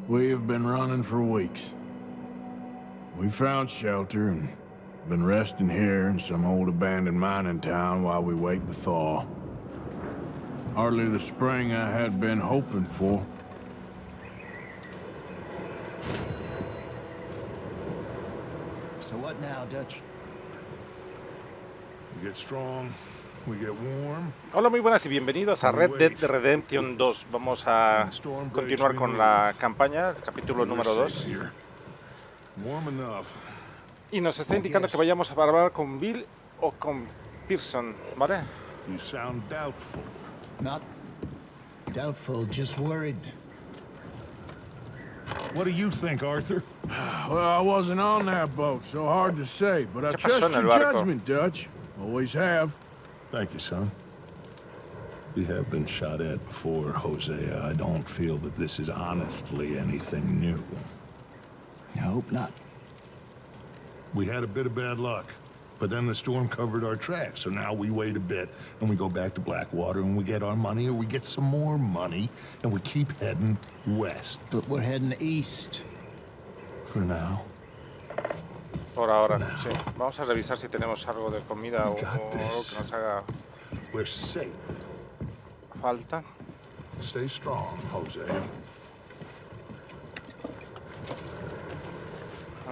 We have been running for weeks. We found shelter and been resting here in some old abandoned mining town while we wait the thaw. Hardly the spring I had been hoping for. So what now, Dutch? We get strong, we get warm. Hola, muy buenas y bienvenidos a Red Dead Redemption 2. Vamos a continuar con la campaña, el capítulo número 2. Y nos está indicando que vayamos a hablar con Bill o con Pearson, ¿vale? You sound doubtful. Not doubtful, just worried. What do you think, Arthur? Well, I wasn't on that boat, so hard to say, but I trust your judgment, Dutch. Always have. Thank you, son. We have been shot at before, Hosea. I don't feel that this is honestly anything new. I hope not. We had a bit of bad luck, but then the storm covered our tracks, so now we wait a bit, and we go back to Blackwater, and we get our money, or we get some more money, and we keep heading west. But we're heading east. For now. Por ahora, sí. Vamos a revisar si tenemos algo de comida o algo que nos haga We're safe. falta. Stay strong, Hosea.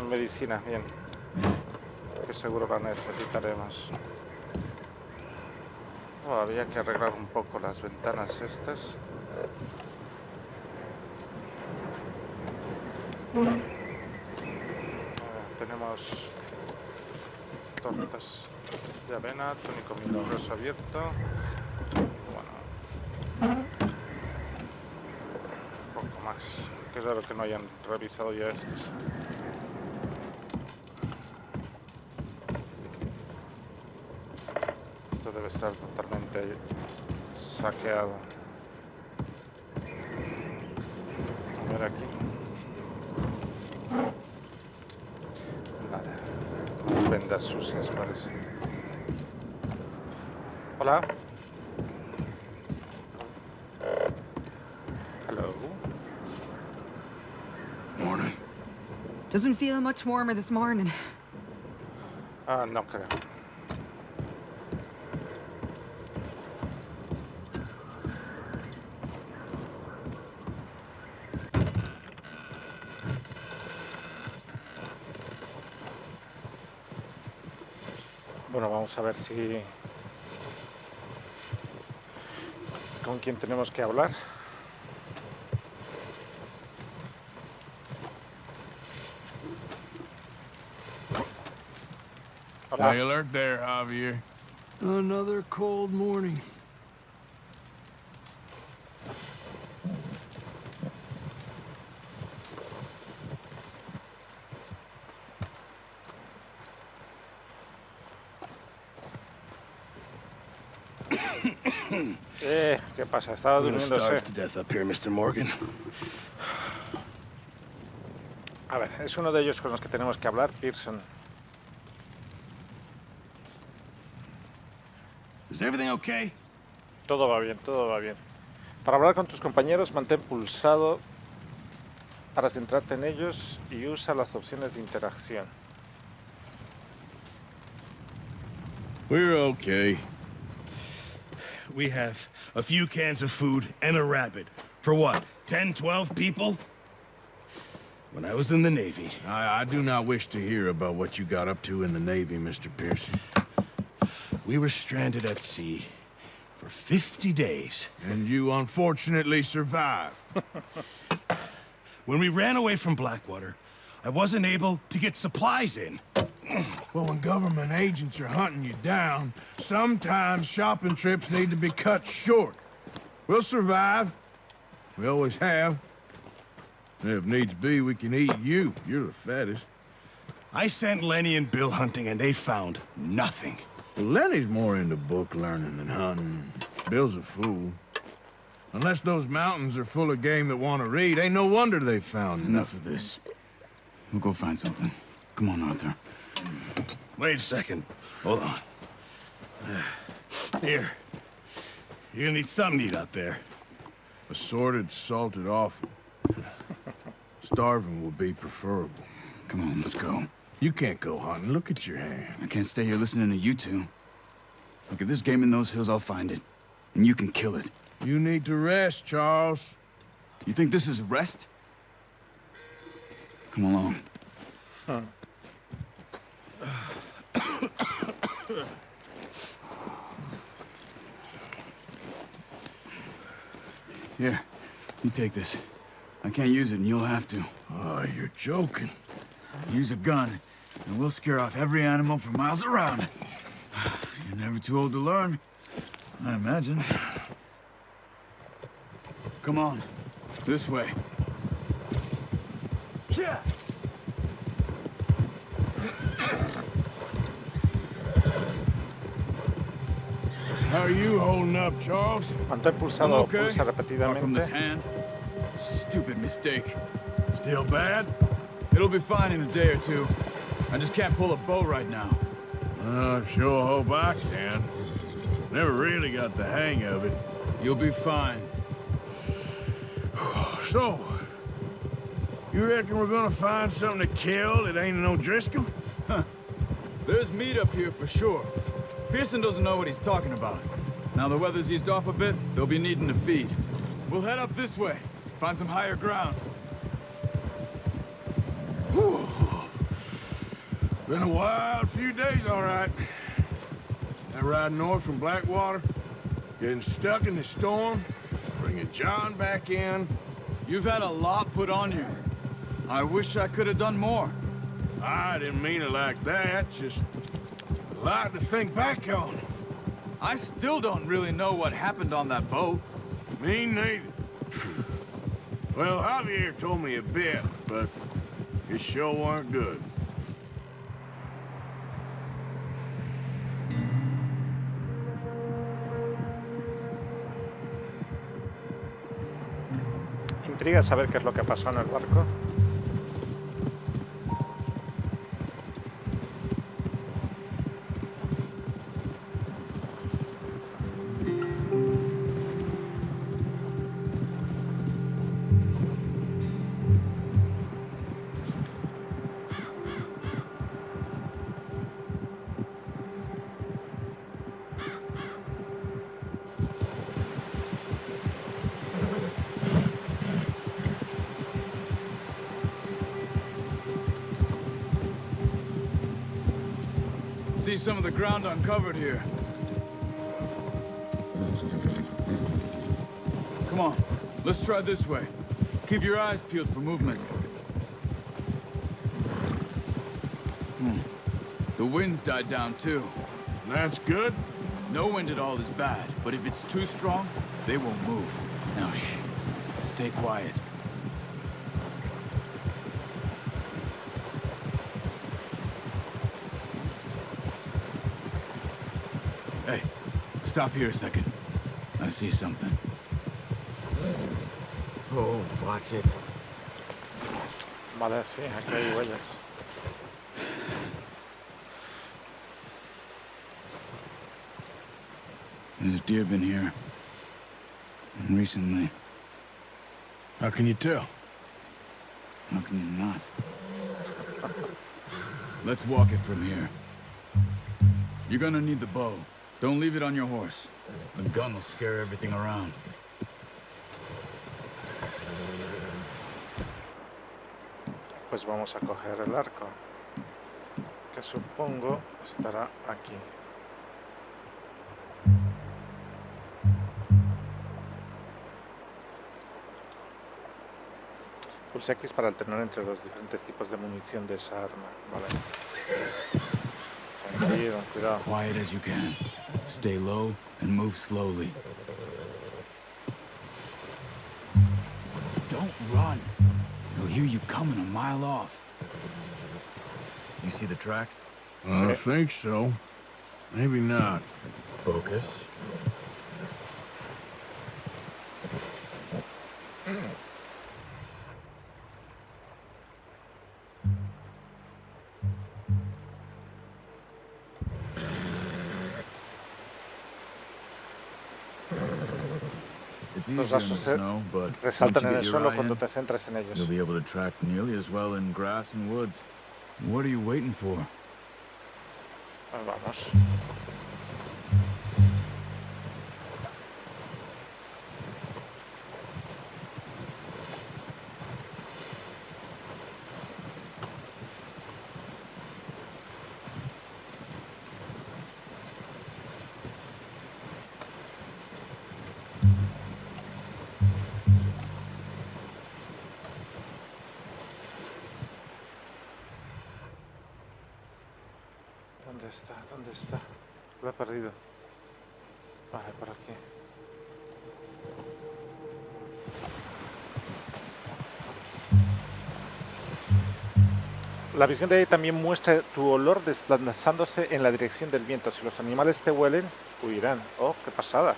Medicina, bien. Que seguro la necesitaremos. Oh, había que arreglar un poco las ventanas estas. Tenemos tortas de avena, tónico milagroso abierto. Bueno, un poco más. Qué raro que no hayan revisado ya estos. Esto debe estar totalmente saqueado. A ver aquí. Nada. Vendas sucias parece. Hola. Hello. Morning. Doesn't feel much warmer this morning. Ah, no creo. Bueno, vamos a ver si... ¿Con quién tenemos que hablar? Hola. High alert there, Javier. Another cold morning. ¿Qué pasa? Estaba durmiéndose. To death up here, Mr. Morgan. A ver, es uno de ellos con los que tenemos que hablar, Pearson. Is everything okay? Todo va bien, todo va bien. Para hablar con tus compañeros, mantén pulsado para centrarte en ellos y usa las opciones de interacción. We're okay. We have a few cans of food and a rabbit. For what, 10, 12 people? When I was in the Navy... I do not wish to hear about what you got up to in the Navy, Mr. Pearson. We were stranded at sea for 50 days. And you unfortunately survived. When we ran away from Blackwater, I wasn't able to get supplies in. Well, when government agents are hunting you down, sometimes shopping trips need to be cut short. We'll survive. We always have. If needs be, we can eat you. You're the fattest. I sent Lenny and Bill hunting, and they found nothing. Well, Lenny's more into book learning than hunting. Bill's a fool. Unless those mountains are full of game that want to read, ain't no wonder they found Enough of this. We'll go find something. Come on, Arthur. Wait a second. Hold on. Here. You're gonna need something to eat out there. assorted, salted offal. Starving would be preferable. Come on, let's go. You can't go hunting. Look at your hand. I can't stay here listening to you two. Look, if there's game in those hills, I'll find it. And you can kill it. You need to rest, Charles. You think this is rest? Come along. Here, you take this. I can't use it, and you'll have to. Oh, you're joking. Use a gun, and we'll scare off every animal for miles around. You're never too old to learn, I imagine. Come on, this way. Yeah. How are you holding up, Charles? Mantén pulsado, okay. pulsa Apart from this repetidamente. hand. Stupid mistake. Still bad? It'll be fine in a day or two. I just can't pull a bow right now. Sure hope I can. Never really got the hang of it. You'll be fine. So, you reckon we're gonna find something to kill that ain't no Driscoll? There's meat up here for sure. Pearson doesn't know what he's talking about. Now the weather's eased off a bit, they'll be needing to feed. We'll head up this way, find some higher ground. Been a wild few days, all right. That ride north from Blackwater, getting stuck in the storm, bringing John back in. You've had a lot put on you. I wish I could have done more. I didn't mean it like that, just a lot to think back on. I still don't really know what happened on that boat. Me neither. Well, Javier told me a bit, but it sure weren't good. Intriga saber qué es lo que pasó en el barco. See some of the ground uncovered here. Come on, let's try this way. Keep your eyes peeled for movement. The wind's died down too. That's good. No wind at all is bad, but if it's too strong, they won't move. Now shh, stay quiet. Hey, stop here a second. I see something. Oh, watch it. Vale, sí, aquí hay huellas. There's deer been here. Recently. How can you tell? How can you not? Let's walk it from here. You're gonna need the bow. Don't leave it on your horse. The gun will scare everything around. Pues vamos a coger el arco, que supongo estará aquí. Pulse X para alternar entre los diferentes tipos de munición de esa arma. Vale. Tranquilo, cuidado. Quiet as you can. Stay low and move slowly. Don't run. They'll hear you coming a mile off. You see the tracks? I think so. Maybe not. Focus. It's Los easier in the vasos snow, but once resaltan you en get el your suelo eye cuando in, te centras en ellos. you'll be able to track nearly as well in grass and woods. What are you waiting for? Pues vamos. ¿Dónde está? ¿Dónde está? Lo he perdido. Vale, por aquí. La visión de ahí también muestra tu olor desplazándose en la dirección del viento. Si los animales te huelen, huirán. Oh, qué pasada.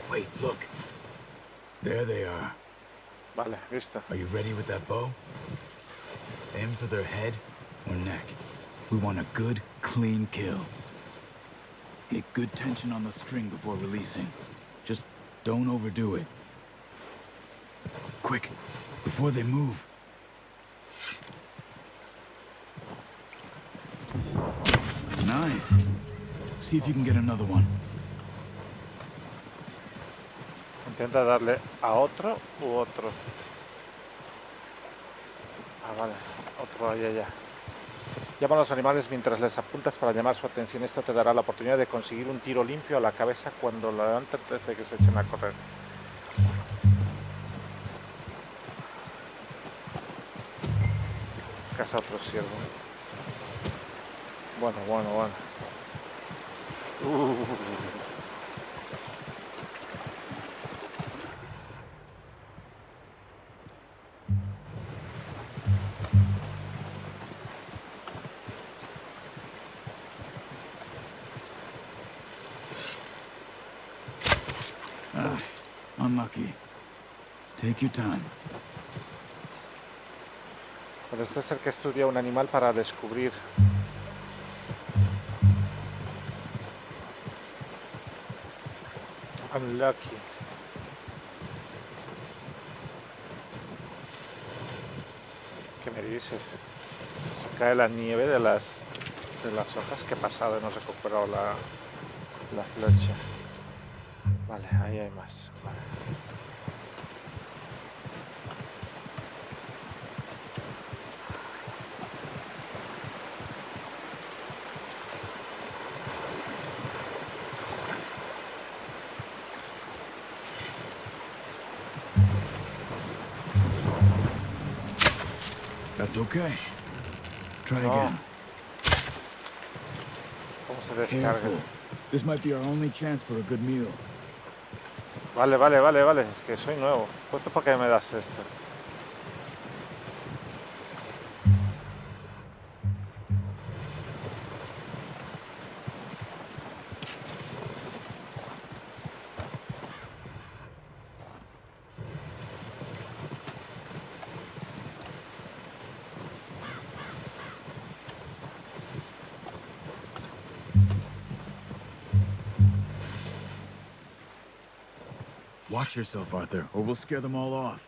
Wait, look. There they are. Vale, listo. Are you ready with that bow? Aim for their head or neck. We want a good, clean kill. Get good tension on the string before releasing. Just don't overdo it. Quick, before they move. Nice. See if you can get another one. Intenta darle a otro u otro. Ah, vale. Otro ahí allá. Llama a los animales mientras les apuntas para llamar su atención. Esto te dará la oportunidad de conseguir un tiro limpio a la cabeza cuando la levanten antes de que se echen a correr. Caza otro ciervo. Bueno, bueno, bueno. Unlucky. Take your time. Parece ser que estudia un animal para descubrir. Unlucky. ¿Qué me dices? Se cae la nieve de las hojas. ¿Qué pasado? No he recuperado la flecha. Vale, ahí hay más. Vale. That's okay. Try No. again. ¿Cómo se descarga? Careful. This might be our only chance for a good meal. Vale, vale, vale, vale. Es que soy nuevo. ¿Cuánto para qué me das esto? Watch yourself, Arthur, or we'll scare them all off.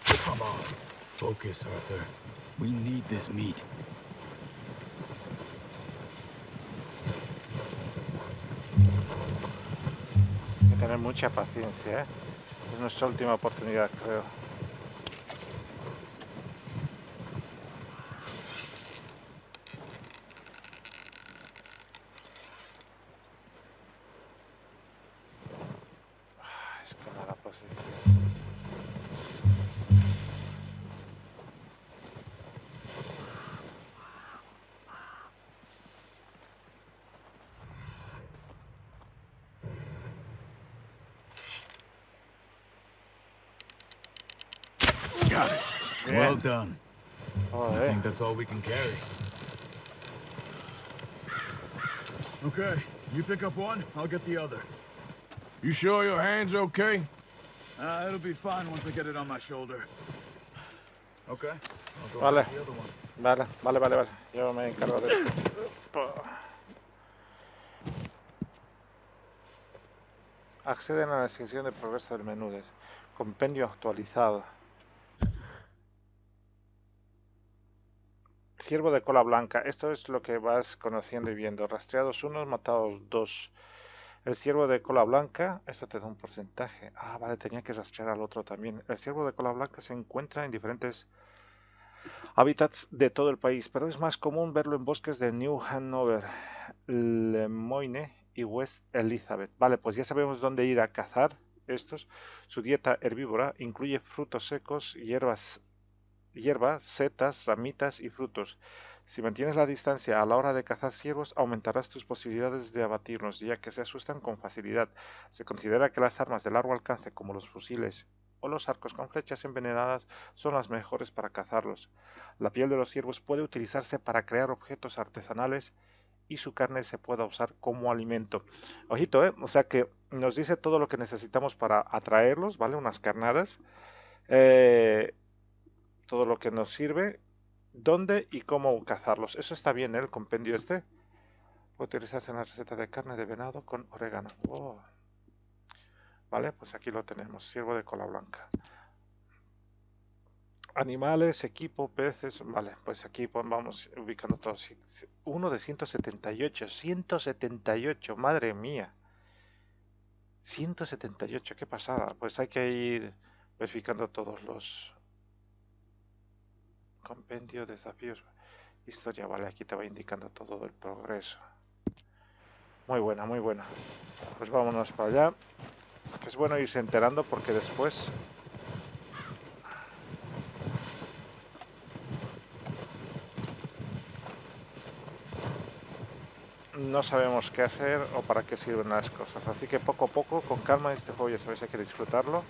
Come on. Focus, Arthur. We need this meat. Hay que tener mucha paciencia, ¿eh? Es nuestra última oportunidad, creo. Es que mala posición. Got it. Bien. Well done. I think that's all we can carry. Okay, you pick up one, I'll get the other. You sure your hand's okay? It'll be fine once I get it on my shoulder. Okay, I'll go Vale. get the other one. Vale. Yo me encargo de esto. Acceden a la sección de progreso del menú. Compendio actualizado. Ciervo de cola blanca. Esto es lo que vas conociendo y viendo. Rastreados 1, matados 2. El ciervo de cola blanca, esto te da un porcentaje. Ah, vale, tenía que rastrear al otro también. El ciervo de cola blanca se encuentra en diferentes hábitats de todo el país, pero es más común verlo en bosques de New Hanover, Lemoyne y West Elizabeth. Vale, pues ya sabemos dónde ir a cazar estos. Su dieta herbívora incluye frutos secos, hierbas, setas, ramitas y frutos. Si mantienes la distancia a la hora de cazar ciervos, aumentarás tus posibilidades de abatirlos, ya que se asustan con facilidad. Se considera que las armas de largo alcance, como los fusiles o los arcos con flechas envenenadas, son las mejores para cazarlos. La piel de los ciervos puede utilizarse para crear objetos artesanales y su carne se puede usar como alimento. Ojito, o sea que nos dice todo lo que necesitamos para atraerlos, ¿vale? Unas carnadas. Todo lo que nos sirve, dónde y cómo cazarlos. Eso está bien, ¿eh? El compendio este. Puede utilizarse en la receta de carne de venado con orégano. Oh. Vale, pues aquí lo tenemos. Ciervo de cola blanca. Animales, equipo, peces. Vale, pues aquí vamos ubicando todos. Uno de 178. 178, madre mía. 178, qué pasada. Pues hay que ir verificando todos los... Compendio, desafíos, historia, vale, aquí te va indicando todo el progreso. Muy buena, muy buena. Pues vámonos para allá. Es bueno irse enterando porque después... no sabemos qué hacer o para qué sirven las cosas. Así que poco a poco, con calma, este juego ya sabéis, hay que disfrutarlo.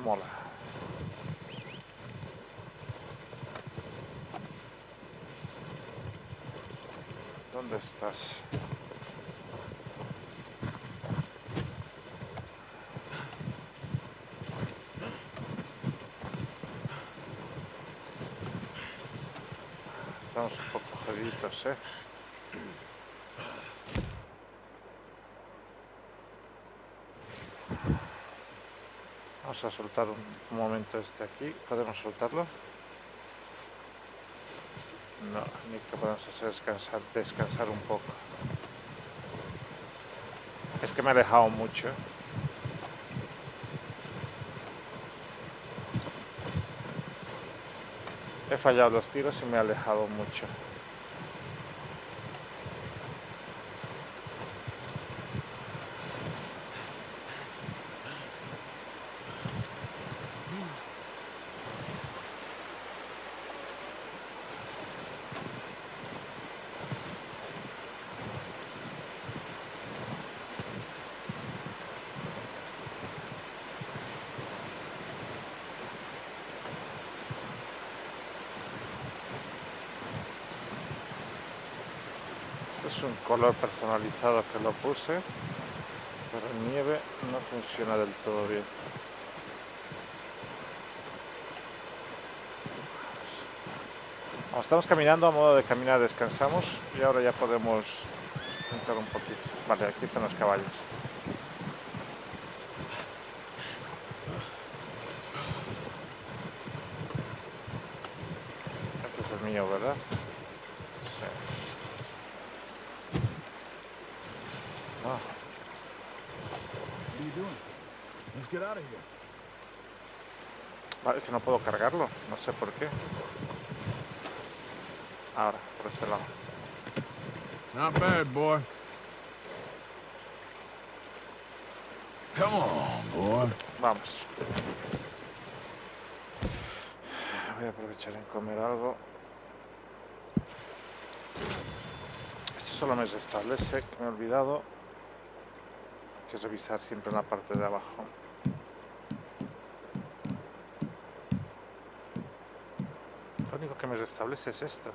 Mola. ¿Dónde estás? Estamos un poco jodiditos, ¿eh? Vamos a soltar un momento este aquí. ¿Podemos soltarlo? No, ni que podemos hacer descansar un poco. Es que me he alejado mucho. He fallado los tiros y me he alejado mucho. Es un color personalizado que lo puse, pero en nieve no funciona del todo bien. Como estamos caminando, a modo de caminar descansamos y ahora ya podemos entrar un poquito. Vale, aquí están los caballos. Este es el mío, ¿verdad? What are you doing? Let's get out of here. Vale, es que no puedo cargarlo, no sé por qué. Ahora, por este lado. Not bad, boy. Come on, boy. Vamos. Voy a aprovechar en comer algo. Esto solo me restablece, que me he olvidado. Hay que revisar siempre en la parte de abajo. único que me restablece es esto.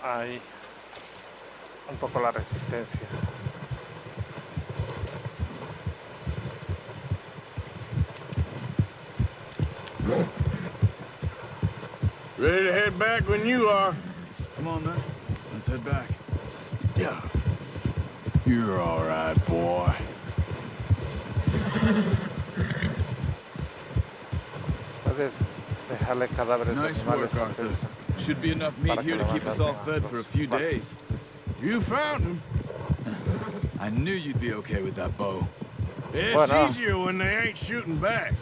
Ahí. Un poco la resistencia. Ready to head back when you are. Come on, then. Let's head back. Yeah. You're all right, boy. Puedes dejarle cadáveres de Nice animales work, Arthur. antes. Should be enough meat Para que here to lo keep us all mandaten a fed for a los few barcos. days. You found him. I knew you'd be okay with that bow. It's Bueno. easier when they ain't shooting back.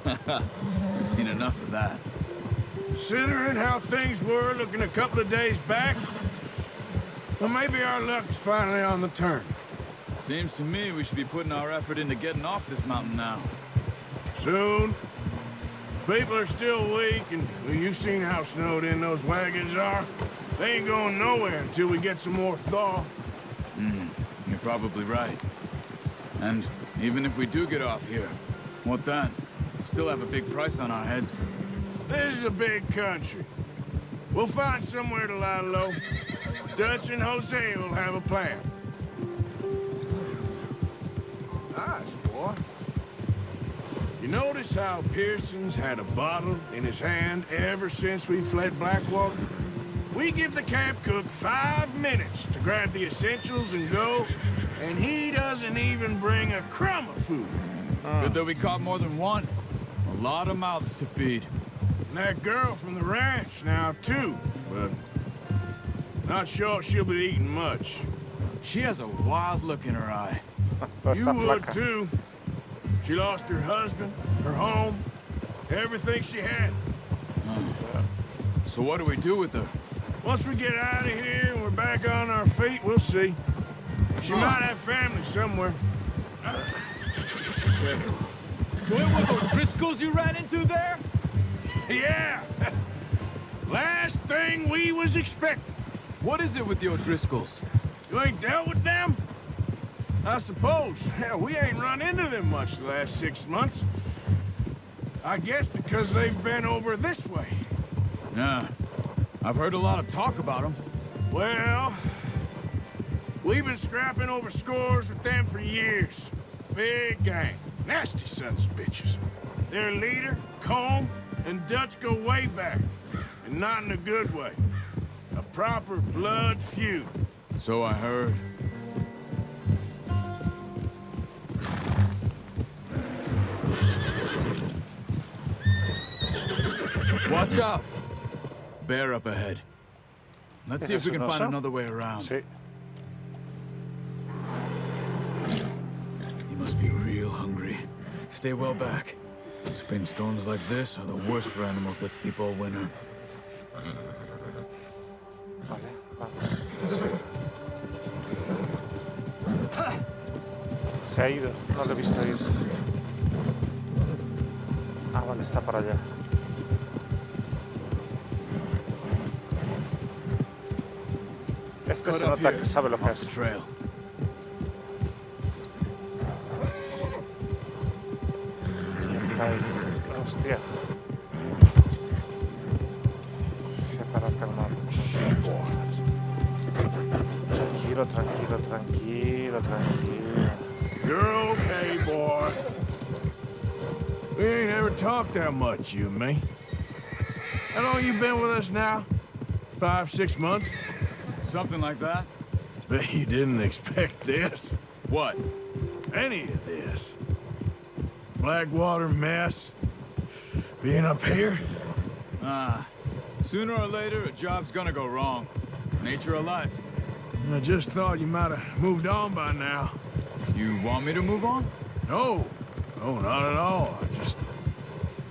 We've seen enough of that. Considering how things were looking a couple of days back, well, maybe our luck is finally on the turn. Seems to me we should be putting our effort into getting off this mountain now. Soon. People are still weak, and well, you've seen how snowed in those wagons are. They ain't going nowhere until we get some more thaw. You're probably right. And even if we do get off here, what then? We still have a big price on our heads. This is a big country. We'll find somewhere to lie low. Dutch and Jose will have a plan. Nice, boy. You notice how Pearson's had a bottle in his hand ever since we fled Blackwater? We give the camp cook 5 minutes to grab the essentials and go, and he doesn't even bring a crumb of food. Good that we caught more than one. A lot of mouths to feed. And that girl from the ranch now, too, but not sure she'll be eating much. She has a wild look in her eye. Pero You está would, flaca. too. She lost her husband, her home, everything she had. So what do we do with her? Once we get out of here and we're back on our feet, we'll see. She might have family somewhere. So it was those Driscolls you ran into there? Yeah! Last thing we was expecting. What is it with the O'Driscolls? You ain't dealt with them? I suppose. Hell, we ain't run into them much the last 6 months. I guess because they've been over this way. Yeah. I've heard a lot of talk about them. Well, we've been scrapping over scores with them for years. Big gang. Nasty sons of bitches. Their leader, Combe, and Dutch go way back. And not in a good way. A proper blood feud. So I heard. Watch out! Bear up ahead. Let's see if we can find another way around. Sí. He must be real hungry. Stay well back. Spring storms like this are the worst for animals that sleep all winter. Vale, vamos. Sí. Se ha ido, no lo he visto irse. Ah, vale, está para allá. Este se nota que sabe lo que off the es. trail. Está ahí. Hostia. Qué para calmar. Tranquilo, tranquilo, tranquilo, tranquilo. You're okay, boy. We ain't ever talked that much, you and me. How long you been with us now? 5, 6 months? Something like that? Bet you didn't expect this. What? Any of this. Blackwater mess. Being up here? Ah. Sooner or later, a job's gonna go wrong. Nature of life. I just thought you might have moved on by now. You want me to move on? No. No, not at all.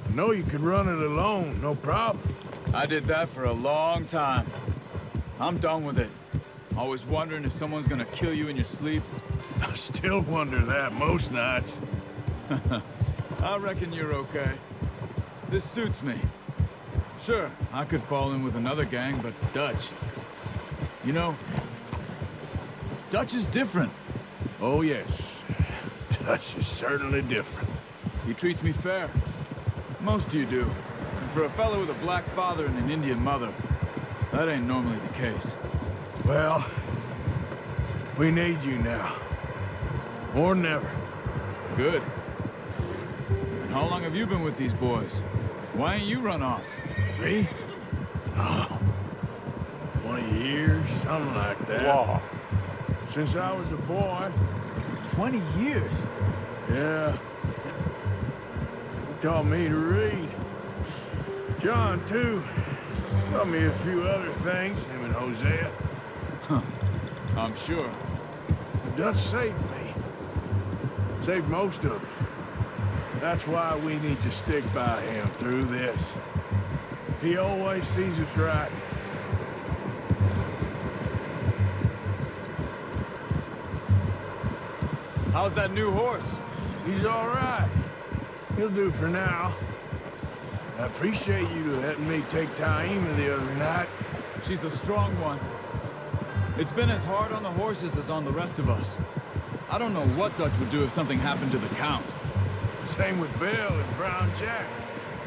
I know you could run it alone, no problem. I did that for a long time. I'm done with it. Always wondering if someone's gonna kill you in your sleep. I still wonder that most nights. I reckon you're okay. This suits me. Sure, I could fall in with another gang, but Dutch... You know, Dutch is different. Oh, yes. Dutch is certainly different. He treats me fair. Most of you do. And for a fellow with a black father and an Indian mother, that ain't normally the case. Well, we need you now. More than ever. Good. And how long have you been with these boys? Why ain't you run off? Me? Oh, 20 years, something like that. Wow. Since I was a boy. 20 years? Yeah. He taught me to read. John, too. Taught me a few other things, him and Hosea. I'm sure. The Dutch saved me. Saved most of us. That's why we need to stick by him through this. He always sees us right. How's that new horse? He's all right. He'll do for now. I appreciate you letting me take Taima the other night. She's a strong one. It's been as hard on the horses as on the rest of us. I don't know what Dutch would do if something happened to the Count. Same with Bill and Brown Jack.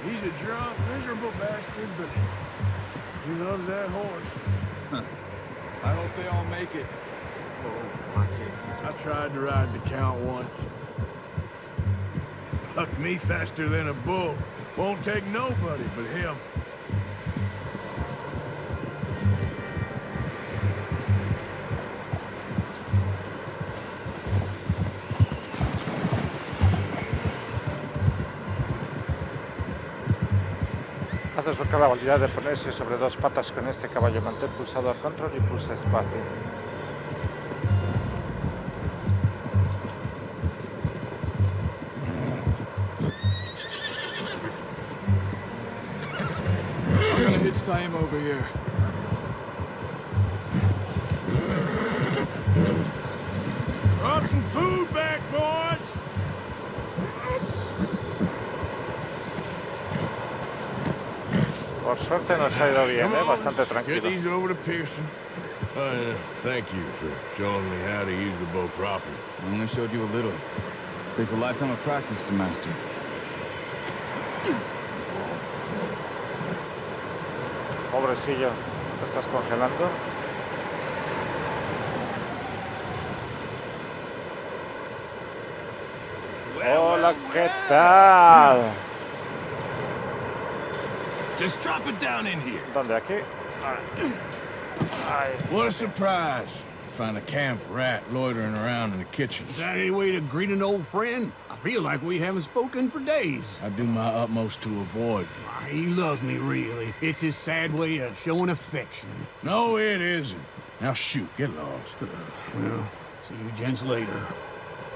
He's a drunk, miserable bastard, but he loves that horse. I hope they all make it. Oh, watch it. I tried to ride the Count once. Bucked me faster than a bull. Won't take nobody but him. Haces buscar la habilidad de ponerse sobre dos patas con este caballo. Mantén pulsado al control y pulsa espacio. I'm gonna hitch Taima over here. Brought some food back, boys! Por suerte nos ha ido bien, bastante Get tranquilo. these over to Pearson. Thank you for showing me how to use the bow properly. I only showed you a little. Takes a lifetime of practice to master. Pobrecillo, ¿te estás congelando? Hola, ¿qué tal? Just drop it down in here. ¿Dónde? ¿Aquí? Ay. What a surprise. Find a camp rat loitering around in the kitchen. Is that any way to greet an old friend? I feel like we haven't spoken for days. I do my utmost to avoid you. He loves me, really. It's his sad way of showing affection. No, it isn't. Now shoot, get lost. Well, see you gents later.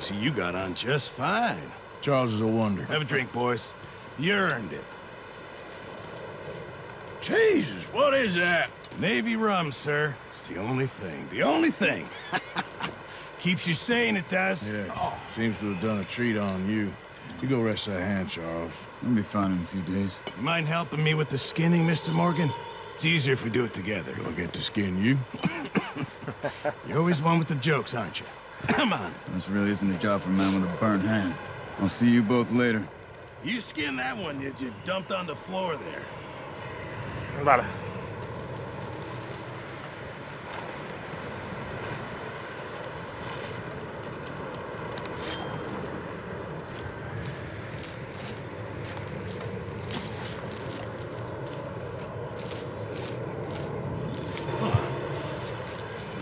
See, you got on just fine. Charles is a wonder. Have a drink, boys. You earned it. Jesus, what is that? Navy rum, sir. It's the only thing. The only thing. Keeps you sane, it does. Yeah, seems to have done a treat on you. You go rest that hand, Charles. I'll be fine in a few days. You mind helping me with the skinning, Mr. Morgan? It's easier if we do it together. Do I get to skin you? You're always one with the jokes, aren't you? Come on. This really isn't a job for a man with a burnt hand. I'll see you both later. You skinned that one you dumped on the floor there. Vale.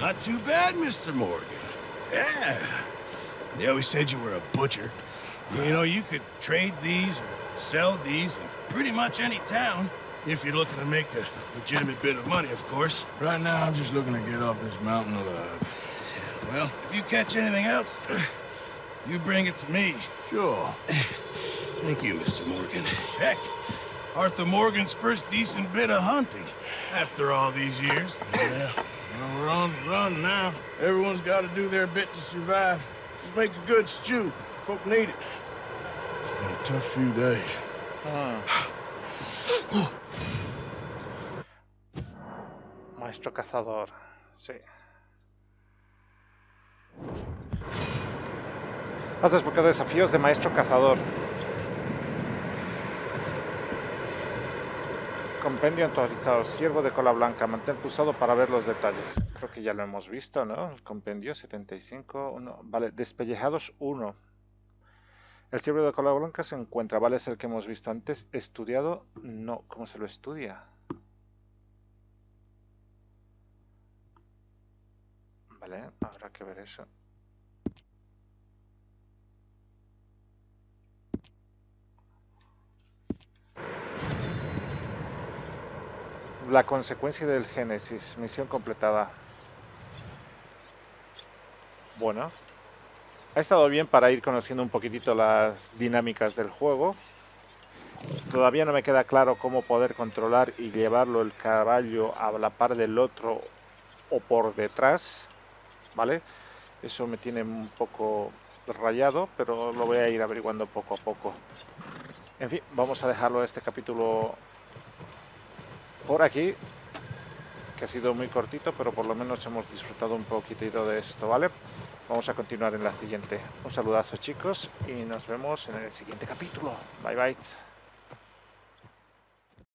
Not too bad, Mr. Morgan. Yeah. They always said you were a butcher. You know, you could trade these or sell these in pretty much any town. If you're looking to make a legitimate bit of money, of course. Right now, I'm just looking to get off this mountain alive. Well, if you catch anything else, you bring it to me. Sure. Thank you, Mr. Morgan. Heck, Arthur Morgan's first decent bit of hunting after all these years. Yeah. Well, we're on the run now. Everyone's got to do their bit to survive. Just make a good stew. Folk need it. It's been a tough few days. Maestro cazador. Sí. Has desbloqueado desafíos de maestro cazador. Compendio actualizado. Ciervo de cola blanca. Mantén pulsado para ver los detalles. Creo que ya lo hemos visto, ¿no? El compendio 75. 1. Vale, despellejados 1. El ciervo de cola blanca se encuentra. Vale, es el que hemos visto antes. Estudiado. No. ¿Cómo se lo estudia? Vale, habrá que ver eso. La consecuencia del Génesis. Misión completada. Bueno. Ha estado bien para ir conociendo un poquitito las dinámicas del juego. Todavía no me queda claro cómo poder controlar y llevarlo el caballo a la par del otro o por detrás. ¿Vale? Eso me tiene un poco rayado, pero lo voy a ir averiguando poco a poco. En fin, vamos a dejarlo este capítulo por aquí, que ha sido muy cortito, pero por lo menos hemos disfrutado un poquitito de esto, ¿vale? Vamos a continuar en la siguiente. Un saludazo, chicos, y nos vemos en el siguiente capítulo. Bye bye.